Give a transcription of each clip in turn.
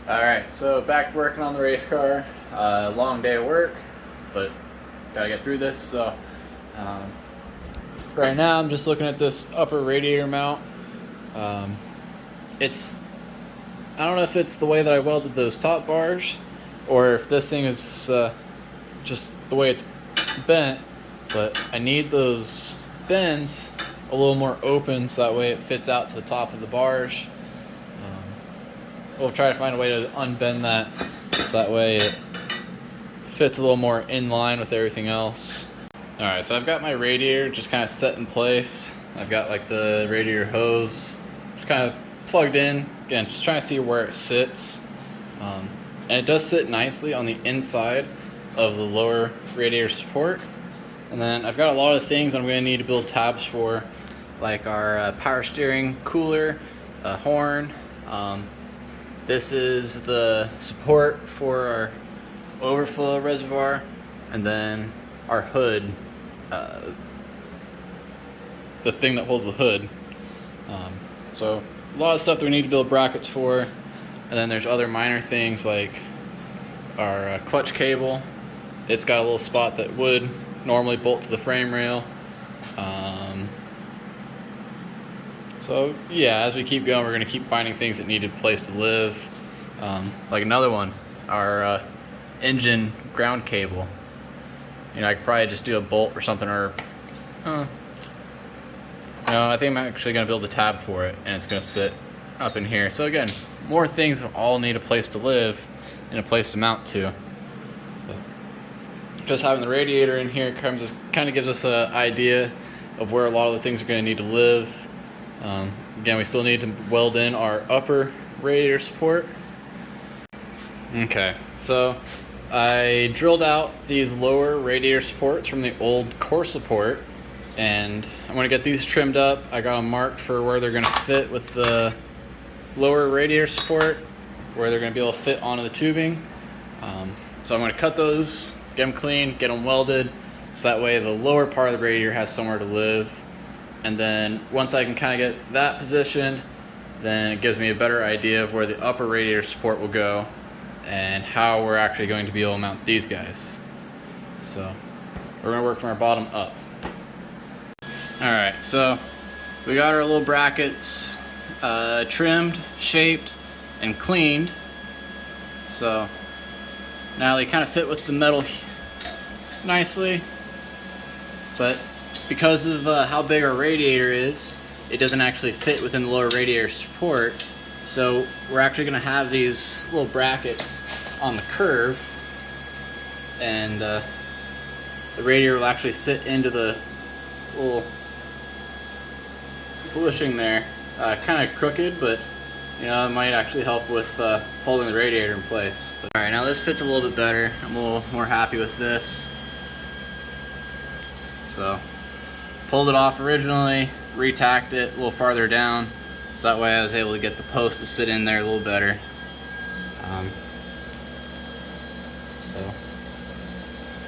Alright, so back to working on the race car. Long day of work, but gotta get through this. So right now I'm just looking at this upper radiator mount. It's, I don't know if it's the way that I welded those top bars or if this thing is just the way it's bent, but I need those bends a little more open so that way it fits out to the top of the bars. We'll try to find a way to unbend that so that way it fits a little more in line with everything else. Alright, so I've got my radiator just kind of set in place. I've got like the radiator hose just kind of plugged in. Again, just trying to see where it sits. And it does sit nicely on the inside of the lower radiator support. And then I've got a lot of things I'm going to need to build tabs for, like our power steering cooler, horn. This is the support for our overflow reservoir, and then our hood, the thing that holds the hood. So a lot of stuff that we need to build brackets for, and then there's other minor things like our clutch cable. It's got a little spot that would normally bolt to the frame rail. So yeah, as we keep going, we're going to keep finding things that need a place to live. Like another one, our engine ground cable. You know, I could probably just do a bolt or something, or I think I'm actually going to build a tab for it, and it's going to sit up in here. So again, more things that all need a place to live and a place to mount to. But just having the radiator in here kind of gives us an idea of where a lot of the things are going to need to live. Again, we still need to weld in our upper radiator support. Okay, so I drilled out these lower radiator supports from the old core support, and I'm going to get these trimmed up. I got them marked for where they're going to fit with the lower radiator support, where they're going to be able to fit onto the tubing. So I'm going to cut those, get them clean, get them welded, so that way the lower part of the radiator has somewhere to live. And then once I can kind of get that positioned, then it gives me a better idea of where the upper radiator support will go and how we're actually going to be able to mount these guys. So we're going to work from our bottom up. Alright, so we got our little brackets trimmed, shaped, and cleaned. So now they kind of fit with the metal nicely, but because of how big our radiator is, it doesn't actually fit within the lower radiator support. So we're actually going to have these little brackets on the curve, and the radiator will actually sit into the little bushing there. Kind of crooked, but you know, it might actually help with holding the radiator in place. Alright, now this fits a little bit better. I'm a little more happy with this. So pulled it off originally, retacked it a little farther down, so that way I was able to get the post to sit in there a little better. So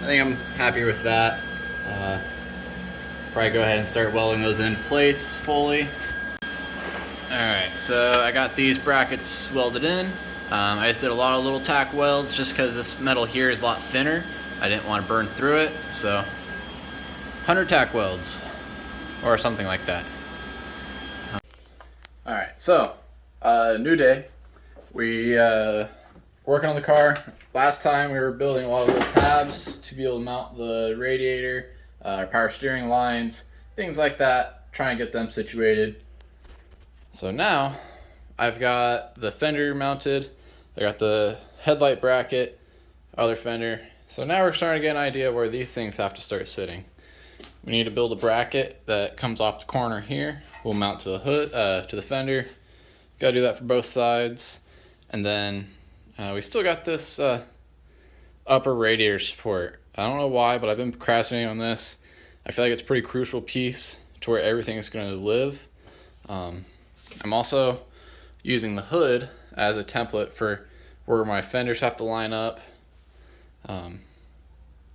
I think I'm happy with that. Probably go ahead and start welding those in place fully. Alright, so I got these brackets welded in. I just did a lot of little tack welds just because this metal here is a lot thinner. I didn't want to burn through it, so 100 tack welds or something like that. Alright, so new day. We working on the car. Last time we were building a lot of little tabs to be able to mount the radiator, our power steering lines, things like that, trying to get them situated. So now I've got the fender mounted, I got the headlight bracket, other fender. So now we're starting to get an idea of where these things have to start sitting. We need to build a bracket that comes off the corner here. We'll mount to the hood, to the fender. Gotta do that for both sides. And then we still got this upper radiator support. I don't know why, but I've been procrastinating on this. I feel like it's a pretty crucial piece to where everything is going to live. I'm also using the hood as a template for where my fenders have to line up.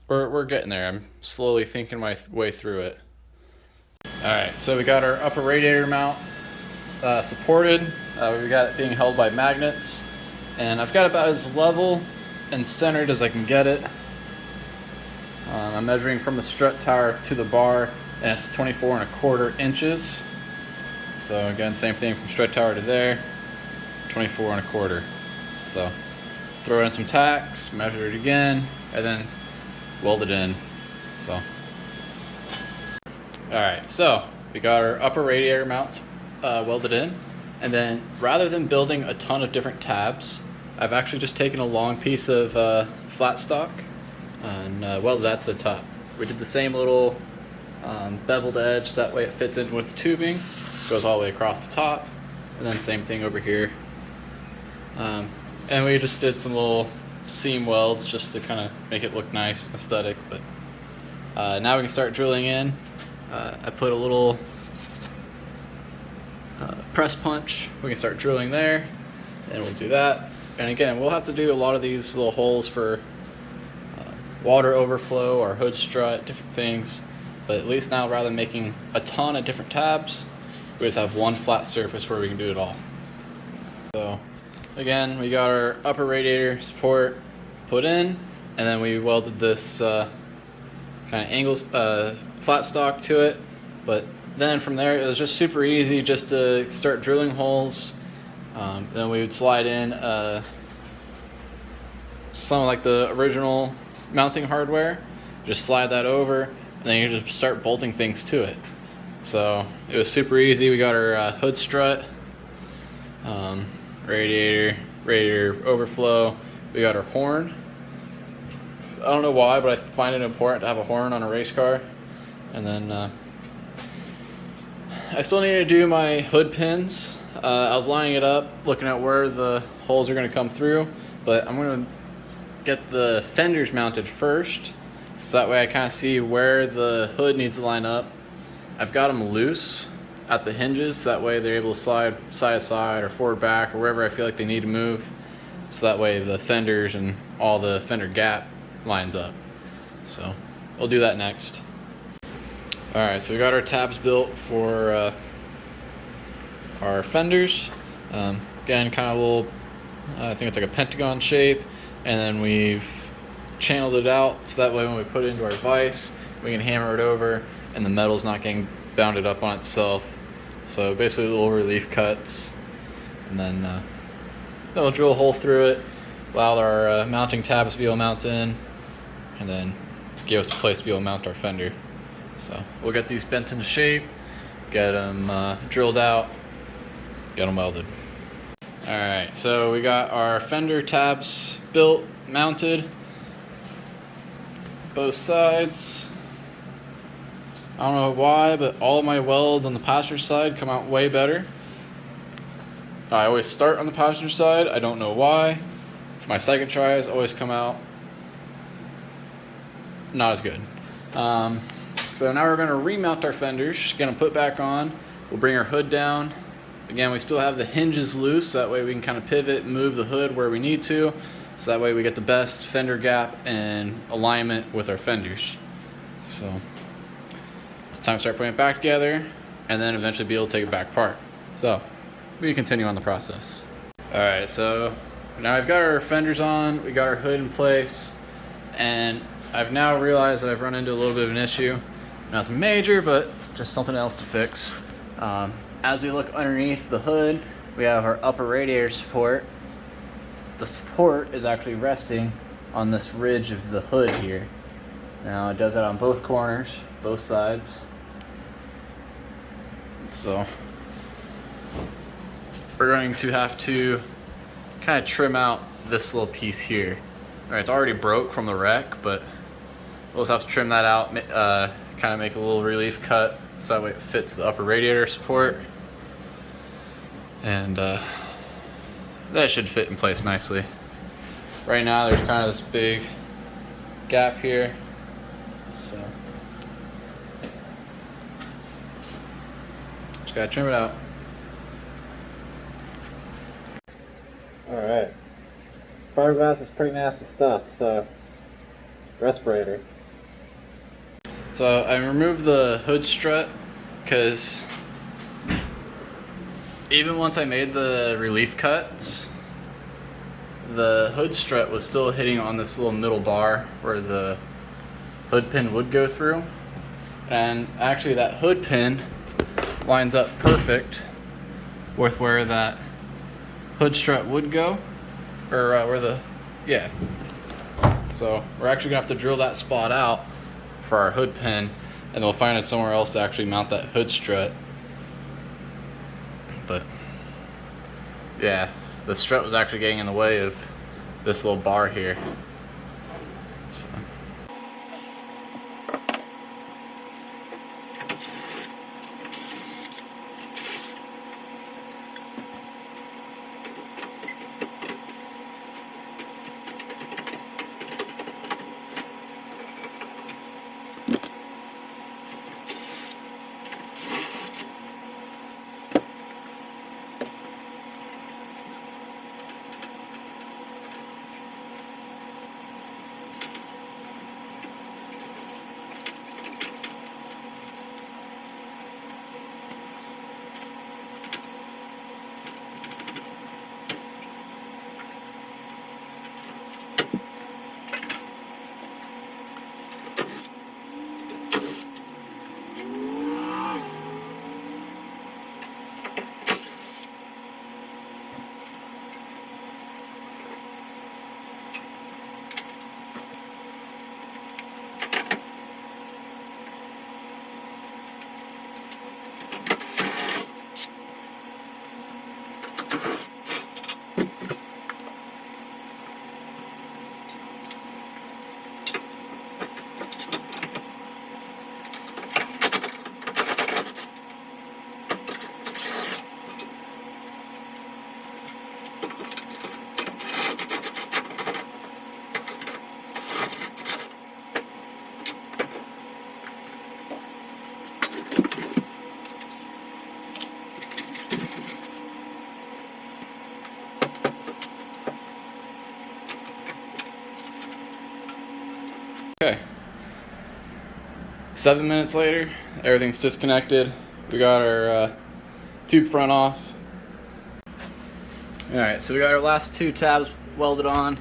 We're getting there. I'm slowly thinking my way through it. Alright, so we got our upper radiator mount supported. We got it being held by magnets. And I've got about as level and centered as I can get it. I'm measuring from the strut tower to the bar, and it's 24¼ inches. So again, same thing from strut tower to there, 24¼ So throw in some tacks, measure it again, and then weld it in. So, alright, so we got our upper radiator mounts welded in, and then rather than building a ton of different tabs, I've actually just taken a long piece of flat stock and welded that to the top. We did the same little beveled edge, so that way it fits in with the tubing, goes all the way across the top, and then same thing over here. And we just did some little seam welds just to kind of make it look nice, aesthetic. But now we can start drilling in. I put a little press punch. We can start drilling there, and we'll do that. And again, we'll have to do a lot of these little holes for water overflow or hood strut, different things. But at least now, rather than making a ton of different tabs, we just have one flat surface where we can do it all. So again, we got our upper radiator support put in, and then we welded this kind of angle flat stock to it. But then from there, it was just super easy just to start drilling holes. Then we would slide in something like the original mounting hardware, just slide that over, and then you just start bolting things to it. So it was super easy. We got our hood strut, radiator overflow. We got our horn. I don't know why, but I find it important to have a horn on a race car. And then I still need to do my hood pins. I was lining it up, looking at where the holes are going to come through, but I'm going to get the fenders mounted first, so that way I kind of see where the hood needs to line up. I've got them loose at the hinges, so that way they're able to slide side to side or forward back or wherever I feel like they need to move, so that way the fenders and all the fender gap lines up. So we'll do that next. Alright, so we got our tabs built for our fenders. Again, kind of a little, I think it's like a pentagon shape, and then we've channeled it out so that way when we put it into our vise, we can hammer it over and the metal's not getting bounded up on itself. So basically little relief cuts, and then we'll drill a hole through it, allow our mounting tabs to be able to mount in, and then give us a place to be able to mount our fender. So we'll get these bent into shape, get them drilled out, get them welded. Alright, so we got our fender tabs built, mounted, both sides. I don't know why, but all of my welds on the passenger side come out way better. I always start on the passenger side, I don't know why. My second tries always come out not as good. So now we're going to remount our fenders, going to put back on, we'll bring our hood down. Again, we still have the hinges loose, so that way we can kind of pivot and move the hood where we need to, so that way we get the best fender gap and alignment with our fenders. So it's time to start putting it back together, and then eventually be able to take it back apart. So we continue on the process. Alright, so now we've got our fenders on, we got our hood in place, and I've now realized that I've run into a little bit of an issue. Nothing major, but just something else to fix. As we look underneath the hood, we have our upper radiator support. The support is actually resting on this ridge of the hood here. Now it does that on both corners, both sides. So we're going to have to kind of trim out this little piece here. Alright, it's already broke from the wreck, but we'll just have to trim that out, kind of make a little relief cut so that way it fits the upper radiator support. And that should fit in place nicely. Right now there's kind of this big gap here, so just gotta trim it out. Alright. Fiberglass is pretty nasty stuff, so respirator. So I removed the hood strut because even once I made the relief cuts, the hood strut was still hitting on this little middle bar where the hood pin would go through. And actually that hood pin lines up perfect with where that hood strut would go, or yeah. So we're actually gonna have to drill that spot out for our hood pin, and we'll find it somewhere else to actually mount that hood strut. But yeah, the strut was actually getting in the way of this little bar here. So. Okay, 7 minutes later, everything's disconnected. We got our tube front off. Alright, so we got our last two tabs welded on,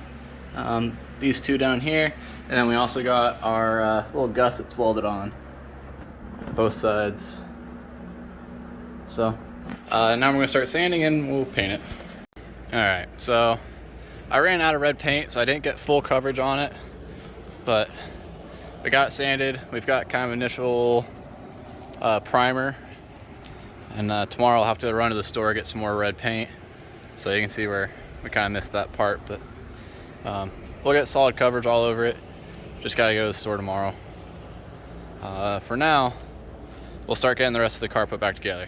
these two down here, and then we also got our little gussets welded on both sides. So now we're going to start sanding and we'll paint it. Alright, so I ran out of red paint, so I didn't get full coverage on it, but we got it sanded. We've got kind of initial primer, and tomorrow I'll have to run to the store get some more red paint, so you can see where we kind of missed that part. But we'll get solid coverage all over it. Just got to go to the store tomorrow. For now, we'll start getting the rest of the car put back together.